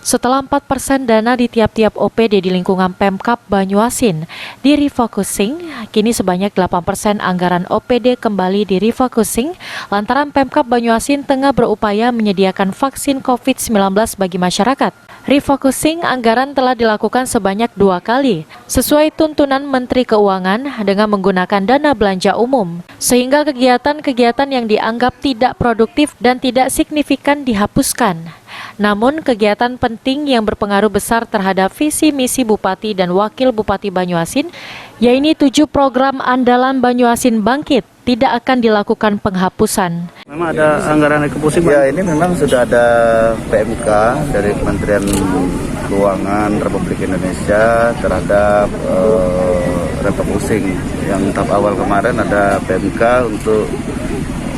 Setelah 4% dana di tiap-tiap OPD di lingkungan Pemkab Banyuasin di-refocusing, kini sebanyak 8% anggaran OPD kembali di-refocusing lantaran Pemkab Banyuasin tengah berupaya menyediakan vaksin COVID-19 bagi masyarakat. Refocusing anggaran telah dilakukan sebanyak 2 kali, sesuai tuntunan Menteri Keuangan dengan menggunakan dana belanja umum, sehingga kegiatan-kegiatan yang dianggap tidak produktif dan tidak signifikan dihapuskan. Namun, kegiatan penting yang berpengaruh besar terhadap visi misi Bupati dan Wakil Bupati Banyuasin, yaitu 7 program andalan Banyuasin Bangkit, tidak akan dilakukan penghapusan. Memang ada anggaran refocusing? Ya, ini memang sudah ada PMK dari Kementerian Keuangan Republik Indonesia terhadap refocusing. Yang tahap awal kemarin ada PMK untuk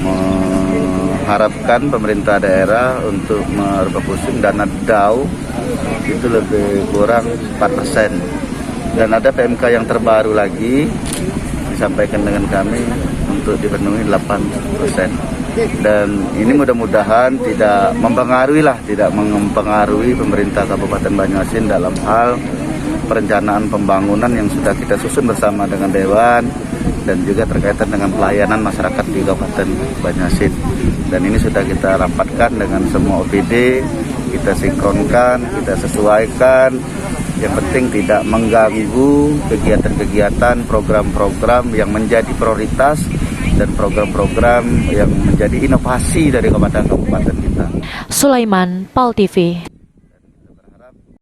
mengharapkan pemerintah daerah untuk merefocusing dana DAU itu lebih kurang 4%. Dan ada PMK yang terbaru lagi disampaikan dengan kami untuk dipenuhi 8%. Dan ini mudah-mudahan tidak mempengaruhi pemerintah Kabupaten Banyuasin dalam hal perencanaan pembangunan yang sudah kita susun bersama dengan Dewan dan juga terkaitan dengan pelayanan masyarakat di Kabupaten Banyuasin. Dan ini sudah kita rapatkan dengan semua OPD, kita sinkronkan, kita sesuaikan. Yang penting tidak mengganggu kegiatan-kegiatan, program-program yang menjadi prioritas dan program-program yang menjadi inovasi dari kabupaten kita. Sulaiman, PAL TV.